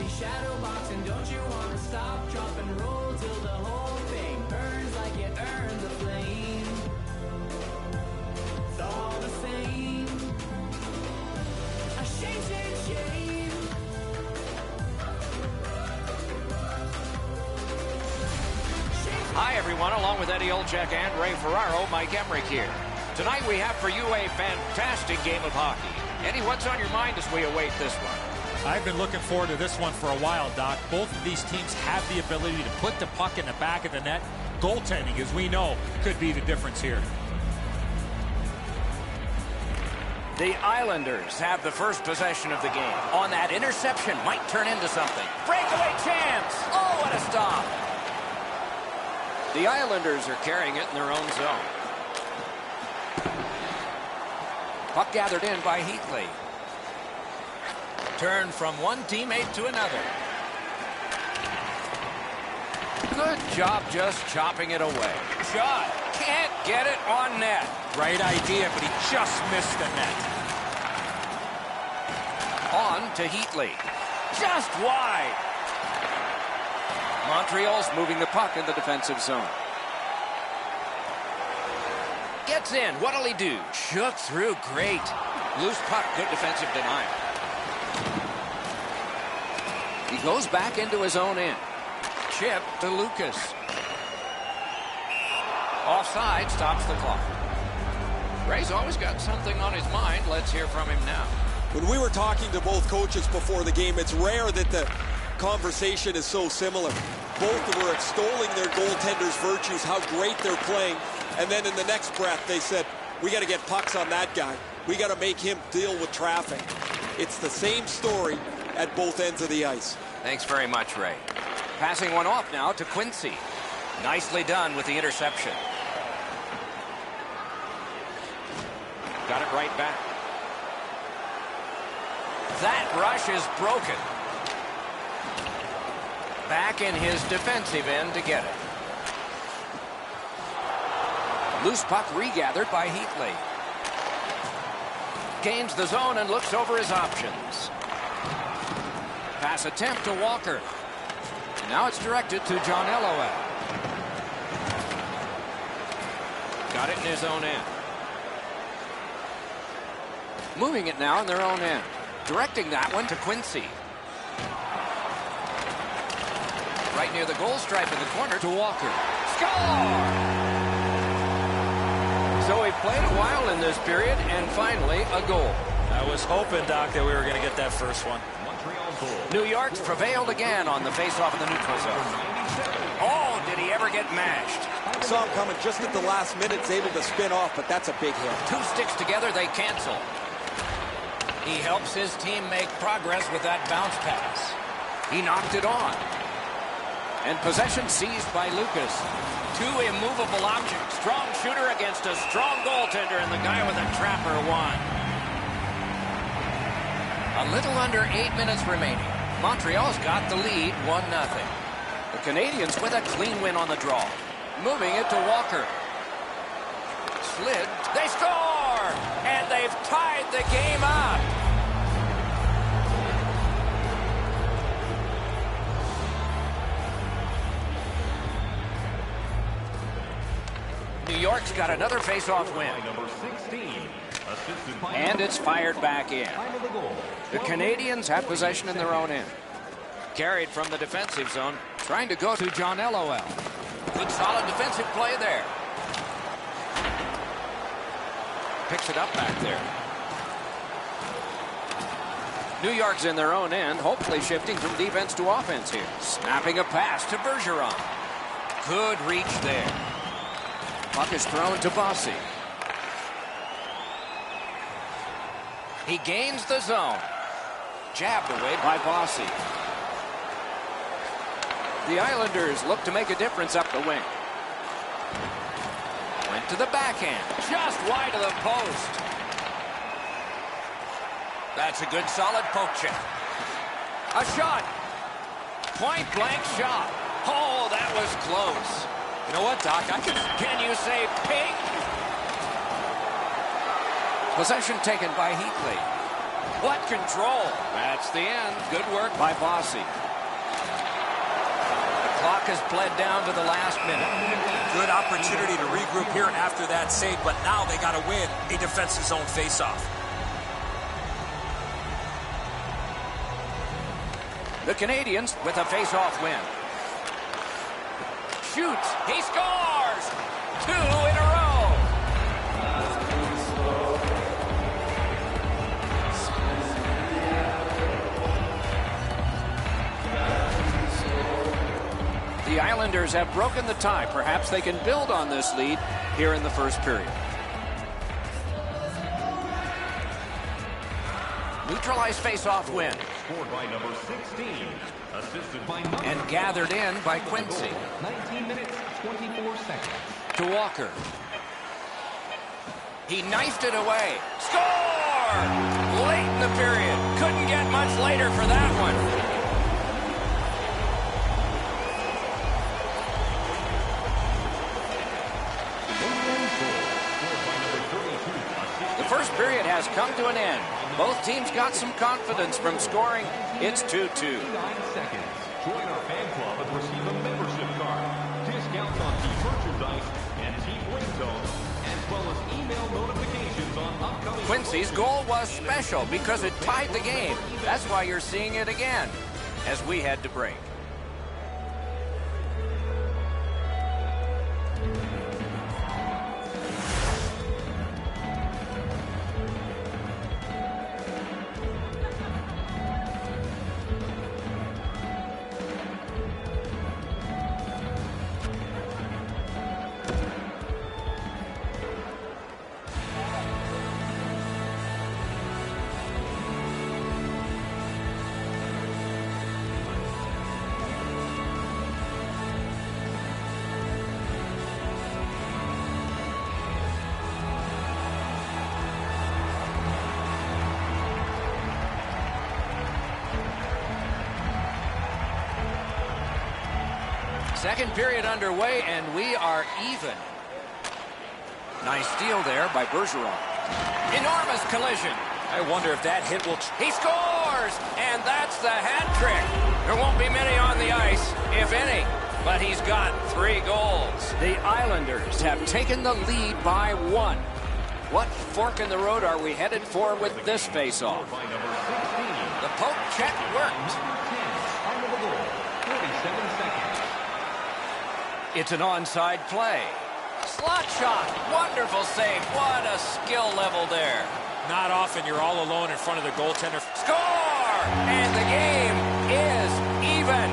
body shadow boxing. Don't you wanna stop, drop and roll till the whole thing burns like you earned the flame? It's all the same. A shame, shame, shame. Hi, everyone. Along with Eddie Olczyk and Ray Ferraro, Mike Emmerich here. Tonight we have for you a fantastic game of hockey. Eddie, what's on your mind as we await this one? I've been looking forward to this one for a while, Doc. Both of these teams have the ability to put the puck in the back of the net. Goaltending, as we know, could be the difference here. The Islanders have the first possession of the game. On that interception, might turn into something. Breakaway chance! Oh, what a stop! The Islanders are carrying it in their own zone. Puck gathered in by Heatley. Turn from one teammate to another. Good job just chopping it away. Shot. Can't get it on net. Right idea, but he just missed the net. On to Heatley. Just wide. Montreal's moving the puck in the defensive zone. Gets in. What'll he do? Shook through. Great. Loose puck. Good defensive denial. He goes back into his own end. Chip to Lucas. Offside stops the clock. Ray's always got something on his mind. Let's hear from him now. When we were talking to both coaches before the game, it's rare that the conversation is so similar. Both were extolling their goaltenders' virtues, how great they're playing. And then in the next breath, they said, we got to get pucks on that guy. We got to make him deal with traffic. It's the same story at both ends of the ice. Thanks very much, Ray. Passing one off now to Quincy. Nicely done with the interception. Got it right back. That rush is broken. Back in his defensive end to get it. Loose puck regathered by Heatley. Gains the zone and looks over his options. Pass attempt to Walker. Now it's directed to John Elowell. Got it in his own end. Moving it now in their own end. Directing that one to Quincy. Right near the goal stripe in the corner to Walker. Score! So he played a while in this period, and finally a goal. I was hoping, Doc, that we were going to get that first one. New York's prevailed again on the faceoff in the neutral zone. Oh, did he ever get mashed? Saw him coming just at the last minute, able to spin off, but that's a big hit. Two sticks together, they cancel. He helps his team make progress with that bounce pass. He knocked it on. And possession seized by Lucas. Two immovable objects. Strong shooter against a strong goaltender, and the guy with a trapper won. A little under 8 minutes remaining. Montreal's got the lead, 1-0. The Canadiens with a clean win on the draw. Moving it to Walker. Slid. They score! And they've tied the game up. New York's got another face-off win. And it's fired back in. The Canadiens have possession in their own end. Carried from the defensive zone, trying to go to John Elowell. Good solid defensive play there. Picks it up back there. New York's in their own end, hopefully shifting from defense to offense here. Snapping a pass to Bergeron. Good reach there. Puck is thrown to Bossy. He gains the zone. Jabbed away by Bossy. The Islanders look to make a difference up the wing. Went to the backhand. Just wide of the post. That's a good solid poke check. A shot. Point blank shot. Oh, that was close. You know what, Doc? Can you say ping? Possession taken by Heatley. What control. That's the end. Good work by Bossy. The clock has bled down to the last minute. Good opportunity to regroup here after that save, but now they got to win a defensive zone faceoff. The Canadians with a face-off win. Shoots. He scores! 2 in a row. The Islanders have broken the tie. Perhaps they can build on this lead here in the first period. Neutralized face-off win. Scored by number 16. Assisted by number And gathered in by Quincy. 19 minutes, 24 seconds. To Walker. He knifed it away. Score! Late in the period. Couldn't get much later for that one. The first period has come to an end. Both teams got some confidence from scoring. It's 2-2. 9 seconds. Join our fan club and receive a membership card. Discounts on team merchandise and team ringtones, as well as email notifications on upcoming... Quincy's goal was special because it tied the game. That's why you're seeing it again as we head to break. Second period underway, and we are even. Nice steal there by Bergeron. Enormous collision. I wonder if that hit will... He scores! And that's the hat trick. There won't be many on the ice, if any. But he's got 3 goals. The Islanders have taken the lead by 1. What fork in the road are we headed for with this face-off? The poke check worked. 47 seconds. It's an onside play. Slot shot. Wonderful save. What a skill level there. Not often you're all alone in front of the goaltender. Score! And the game is even.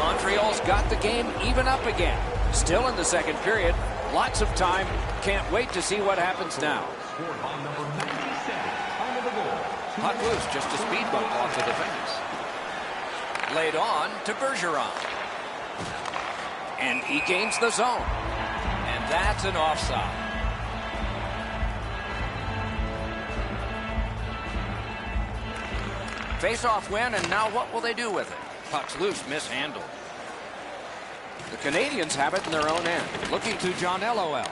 Montreal's got the game even up again. Still in the second period. Lots of time. Can't wait to see what happens now. Scored by number 97. Time of the goal. Puck loose, just a speed bump off the defense. Laid on to Bergeron. And he gains the zone. And that's an offside. Face-off win, and now what will they do with it? Puck's loose, mishandled. The Canadians have it in their own end. Looking to John LOL.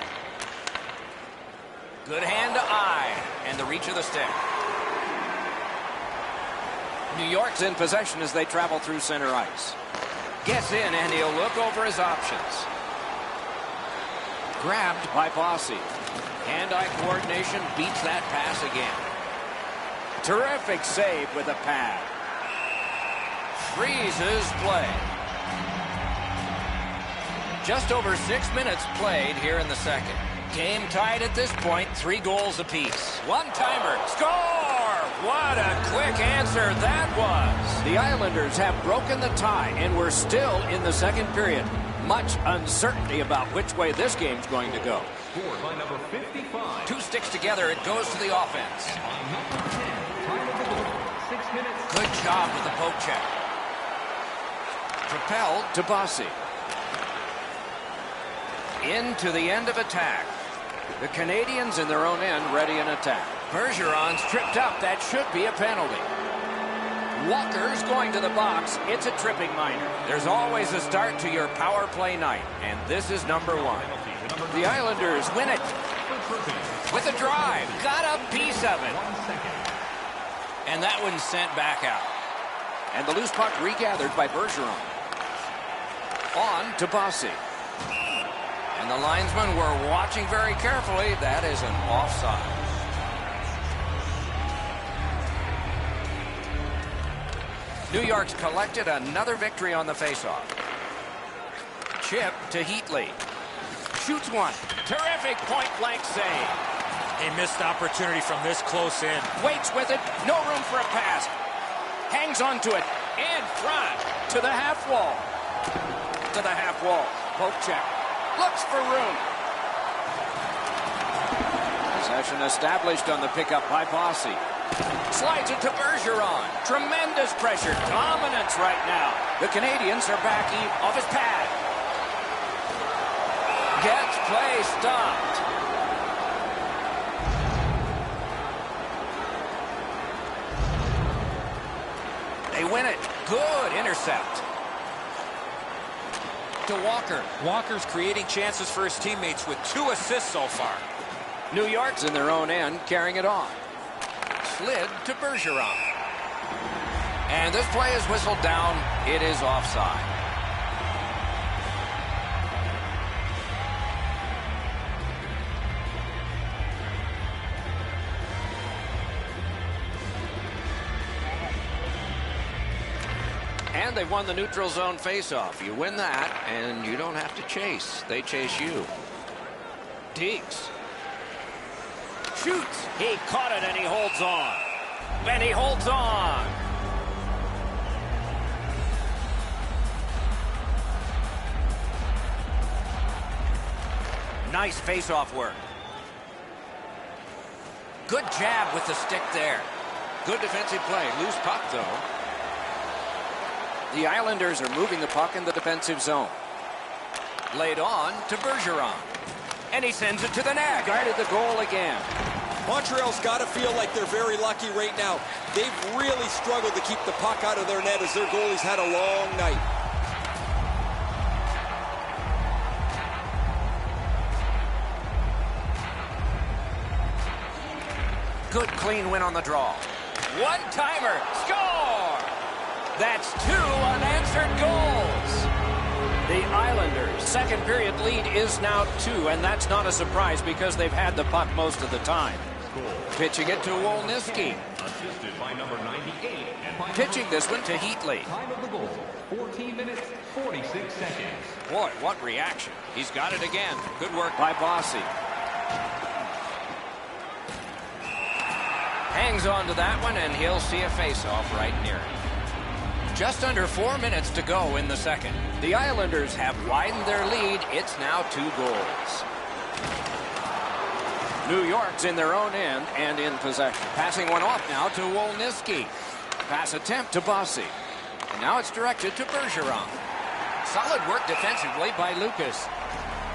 Good hand to eye, and the reach of the stick. New York's in possession as they travel through center ice. Gets in, and he'll look over his options. Grabbed by Bossy. Hand-eye coordination beats that pass again. Terrific save with a pad. Freezes play. Just over 6 minutes played here in the second. Game tied at this point, 3 goals apiece. One-timer. Score! What a quick answer that was. The Islanders have broken the tie, and we're still in the second period. Much uncertainty about which way this game's going to go. Scored by number 55. 2 sticks together, it goes to the offense. Number 10. Time of the goal. 6 minutes. Good job with the poke check. Propelled to Bossy. Into the end of attack. The Canadians in their own end ready in attack. Bergeron's tripped up. That should be a penalty. Walker's going to the box. It's a tripping minor. There's always a start to your power play night, and this is number 1. The Islanders win it with a drive. Got a piece of it. 1 second. And that one's sent back out. And the loose puck regathered by Bergeron. On to Bossy. And the linesmen were watching very carefully. That is an offside. New York's collected another victory on the faceoff. Chip to Heatley. Shoots one. Terrific point-blank save. A missed opportunity from this close in. Waits with it. No room for a pass. Hangs onto it. In front. To the half wall. To the half wall. Poke check. Looks for room. Possession established on the pickup by Bossy. Slides it to Bergeron. Tremendous pressure. Dominance right now. The Canadians are back off his pad. Gets play stopped. They win it. Good intercept. To Walker. Walker's creating chances for his teammates with 2 assists so far. New York's in their own end, carrying it on. Slid to Bergeron. And this play is whistled down. It is offside. And they've won the neutral zone faceoff. You win that, and you don't have to chase. They chase you. Deeks. Shoots. He caught it, and he holds on. And he holds on. Nice faceoff work. Good jab with the stick there. Good defensive play. Loose puck, though. The Islanders are moving the puck in the defensive zone. Laid on to Bergeron. And he sends it to the net. Guarded the goal again. Montreal's got to feel like they're very lucky right now. They've really struggled to keep the puck out of their net as their goalie's had a long night. Good clean win on the draw. One-timer. Score! That's 2 unanswered goals. The Islanders' second period lead is now 2, and that's not a surprise because they've had the puck most of the time. Pitching it to Wolniski. Assisted by number 98. And by Pitching this one to Heatley. time of the goal, 14 minutes, 46 seconds. Boy, what reaction. He's got it again. Good work by Bossy. Hangs on to that one, and he'll see a face-off right near him. Just under 4 minutes to go in the second. The Islanders have widened their lead. It's now 2 goals. New York's in their own end and in possession. Passing one off now to Wolniski. Pass attempt to Bossy. And now it's directed to Bergeron. Solid work defensively by Lucas.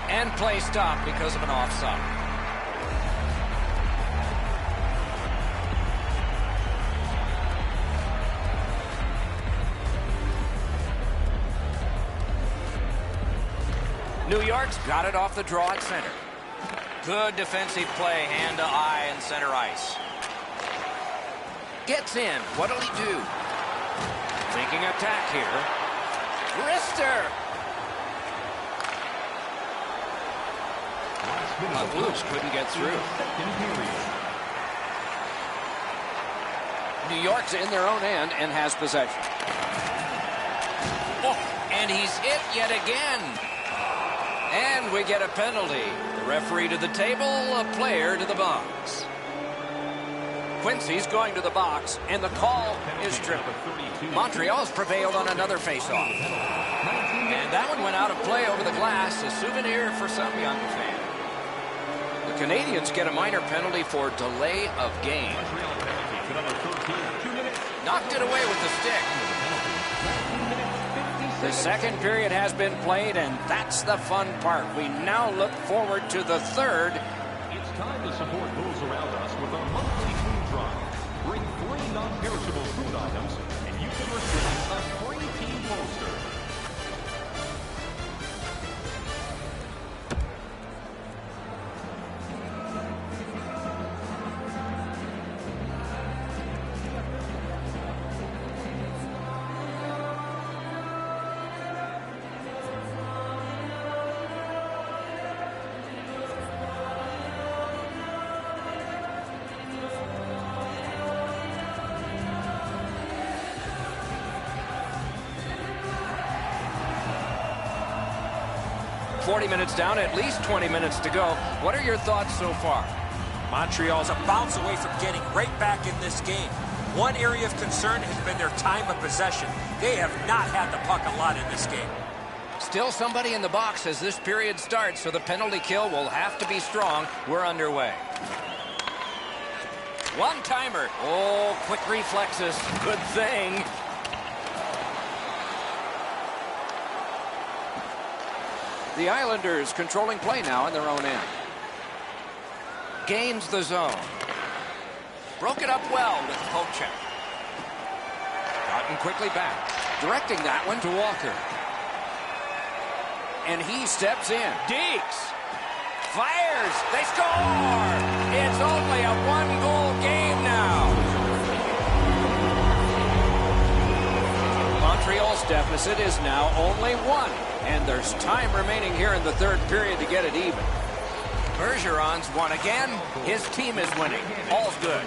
And play stopped because of an offside. New York's got it off the draw at center. Good defensive play, hand to eye and center ice. Gets in. What'll he do? Thinking attack here. Wrister. Loose couldn't get through. New York's in their own end and has possession. Oh, and he's hit yet again. And we get a penalty. The referee to the table, a player to the box. Quincy's going to the box, and the call is tripping. Montreal's prevailed on another faceoff. And that one went out of play over the glass, a souvenir for some young fan. The Canadians get a minor penalty for delay of game. Knocked it away with the stick. The second period has been played, and that's the fun part. We now look forward to the third. It's time to support those around us with our monthly food drive. Bring 3 non-perishable food items, and you can receive a free team poster. 40 minutes down, at least 20 minutes to go. What are your thoughts so far? Montreal's a bounce away from getting right back in this game. One area of concern has been their time of possession. They have not had the puck a lot in this game. Still somebody in the box as this period starts, so the penalty kill will have to be strong. We're underway. One-timer. Oh, quick reflexes. Good thing. The Islanders controlling play now in their own end. Gains the zone. Broke it up well with poke check. Gotten quickly back. Directing that one to Walker. And he steps in. Deeks. Fires. They score. It's only a one-goal game now. Montreal's deficit is now only one. And there's time remaining here in the third period to get it even. Bergeron's won again. His team is winning. All's good.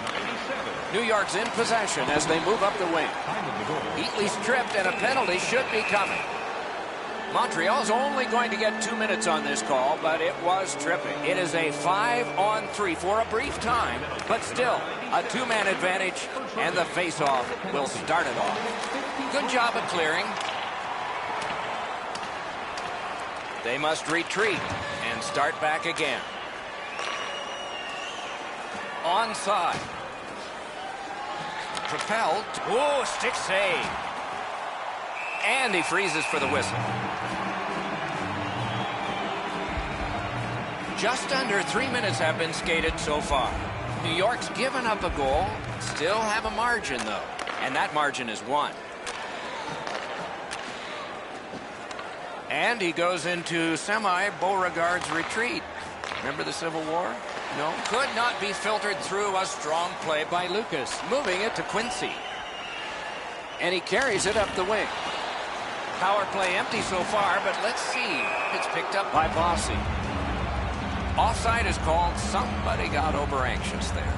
New York's in possession as they move up the wing. Heatley's tripped and a penalty should be coming. Montreal's only going to get 2 minutes on this call, but it was tripping. It is a 5-on-3 for a brief time, but still a two-man advantage, and the face-off will start it off. Good job of clearing. They must retreat and start back again. Onside. Propelled. Oh, stick save. And he freezes for the whistle. Just under 3 minutes have been skated so far. New York's given up a goal. Still have a margin, though. And that margin is 1. And he goes into semi-Beauregard's retreat. Remember the Civil War? No. Could not be filtered through a strong play by Lucas. Moving it to Quincy. And he carries it up the wing. Power play empty so far, but let's see. It's picked up by Bossy. Offside is called. Somebody got over anxious there.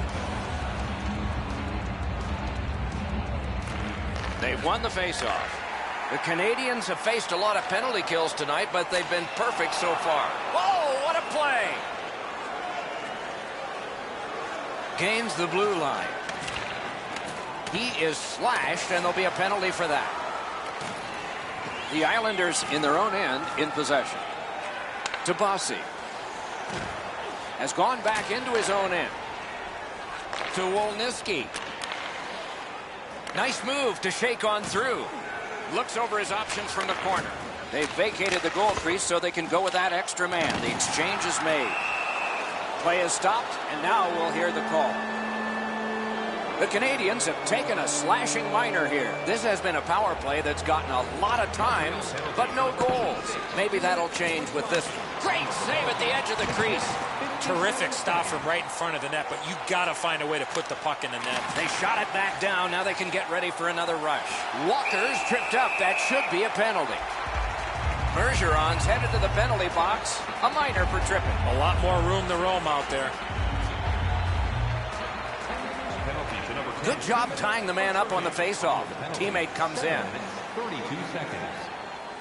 They've won the faceoff. The Canadians have faced a lot of penalty kills tonight, but they've been perfect so far. Whoa, what a play! Gains the blue line. He is slashed, and there'll be a penalty for that. The Islanders in their own end in possession. Bossy has gone back into his own end. To Wolniski. Nice move to shake on through. Looks over his options from the corner. They've vacated the goal crease so they can go with that extra man. The exchange is made. Play is stopped, and now we'll hear the call. The Canadians have taken a slashing minor here. This has been a power play that's gotten a lot of times, but no goals. Maybe that'll change with this one. Great save at the edge of the crease. Terrific stop from right in front of the net, but you got to find a way to put the puck in the net. They shot it back down. Now they can get ready for another rush. Walker's tripped up. That should be a penalty. Bergeron's headed to the penalty box. A minor for tripping. A lot more room to roam out there. Good job tying the man up on the faceoff. Teammate comes in. 32 seconds.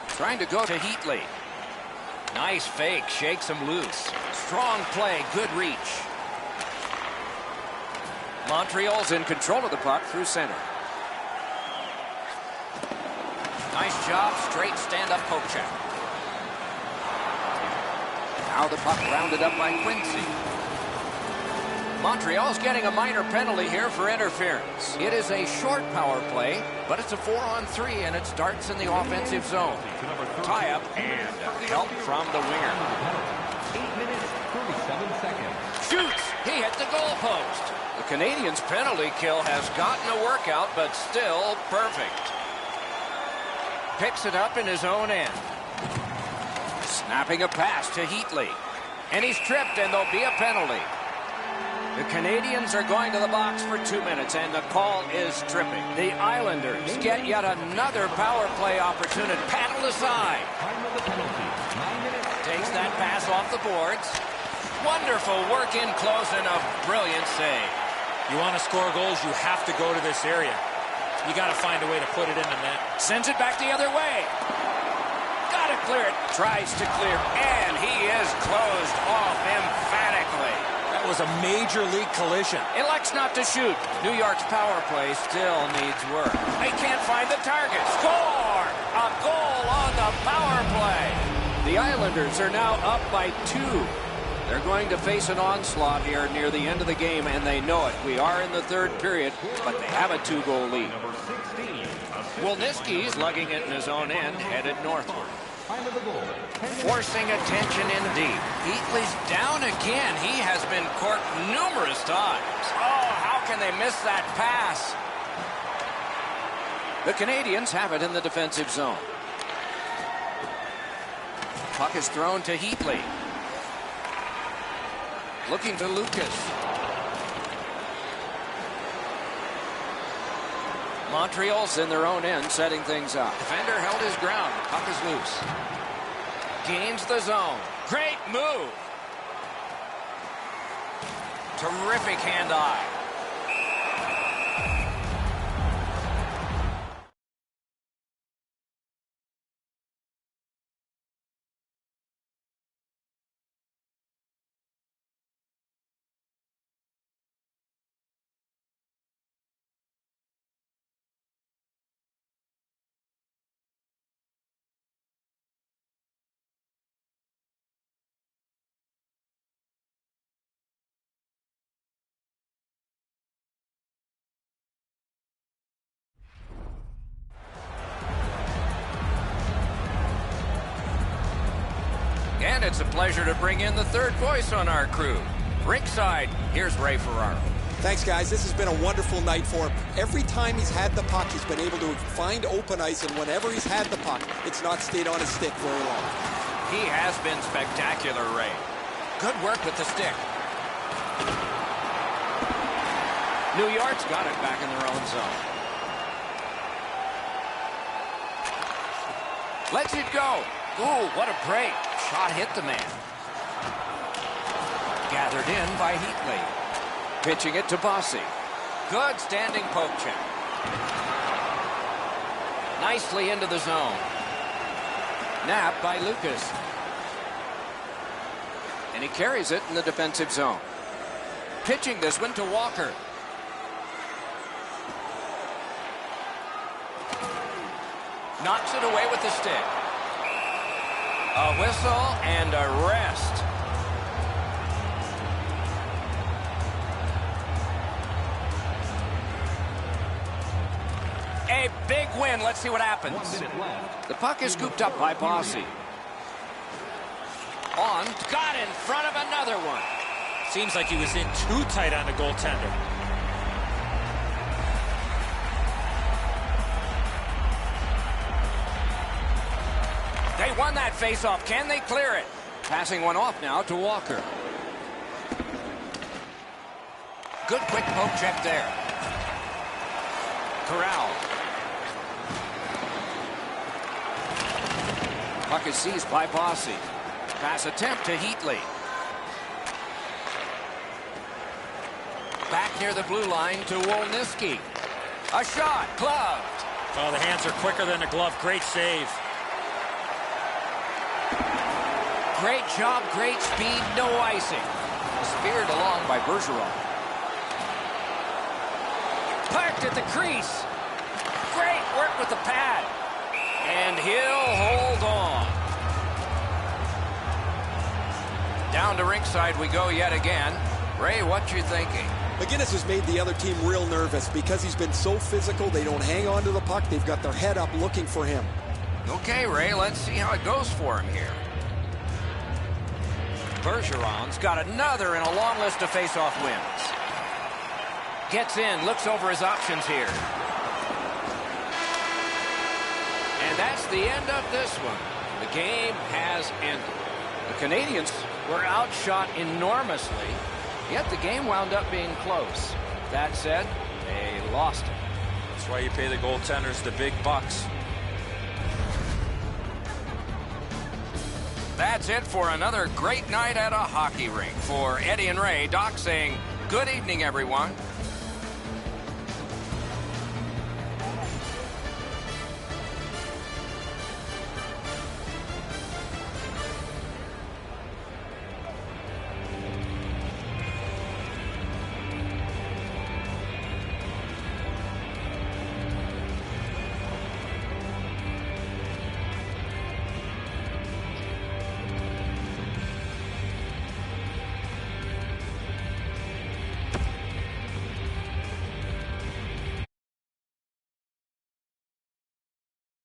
Trying to go to Heatley. Nice fake. Shakes him loose. Strong play. Good reach. Montreal's in control of the puck through center. Nice job. Straight stand-up poke check. Now the puck rounded up by Quincy. Montreal's getting a minor penalty here for interference. It is a short power play, but it's a 4-on-3, and it starts in the offensive zone. Tie-up and help from the winger. 8 minutes, 37 seconds. Shoots! He hit the goalpost. The Canadians' penalty kill has gotten a workout, but still perfect. Picks it up in his own end. Snapping a pass to Heatley. And he's tripped, and there'll be a penalty. The Canadians are going to the box for 2 minutes, and the call is tripping. The Islanders get yet another power play opportunity. Paddled aside. Takes that pass off the boards. Wonderful work in close and a brilliant save. You want to score goals, you have to go to this area. You got to find a way to put it in the net. Sends it back the other way. Got to clear it. Tries to clear, and he is closed off emphatically. That was a major league collision. Elects not to shoot. New York's power play still needs work. They can't find the target. Score! A goal on the power play. The Islanders are now up by 2. They're going to face an onslaught here near the end of the game, and they know it. We are in the third period, but they have a 2-goal lead. Wilniski's lugging it in his own end, headed northward. Forcing attention in deep. Heatley's down again. He has been corked numerous times. Oh, how can they miss that pass? The Canadians have it in the defensive zone. Puck is thrown to Heatley. Looking to Lucas. Montreal's in their own end, setting things up. Defender held his ground. Puck is loose. Gains the zone. Great move. Terrific hand-eye. And it's a pleasure to bring in the third voice on our crew. Rinkside, here's Ray Ferraro. Thanks, guys. This has been a wonderful night for him. Every time he's had the puck, he's been able to find open ice, and whenever he's had the puck, it's not stayed on his stick very long. He has been spectacular, Ray. Good work with the stick. New York's got it back in their own zone. Lets it go. Ooh, what a break. Shot hit the man. Gathered in by Heatley. Pitching it to Bossy. Good standing poke check. Nicely into the zone. Napped by Lucas. And he carries it in the defensive zone. Pitching this one to Walker. Knocks it away with the stick. A whistle and a rest. A big win. Let's see what happens. 1 minute left. The puck is scooped up by Bossy. On. Got in front of another one. Seems like he was in too tight on the goaltender. They won that faceoff. Can they clear it? Passing one off now to Walker. Good quick poke check there. Corral. Puck is seized by Bossy. Pass attempt to Heatley. Back near the blue line to Wolniski. A shot, gloved. Oh, the hands are quicker than the glove. Great save. Great job, great speed, no icing. Speared along by Bergeron. Parked at the crease. Great work with the pad. And he'll hold on. Down to Rinkside we go yet again. Ray, what you thinking? McGinnis has made the other team real nervous because he's been so physical. They don't hang on to the puck. They've got their head up looking for him. Okay, Ray, let's see how it goes for him here. Bergeron's got another in a long list of face-off wins. Gets in, looks over his options here. And that's the end of this one. The game has ended. The Canadians were outshot enormously, yet the game wound up being close. That said, they lost it. That's why you pay the goaltenders the big bucks. That's it for another great night at a hockey rink. For Eddie and Ray, Doc saying good evening, everyone.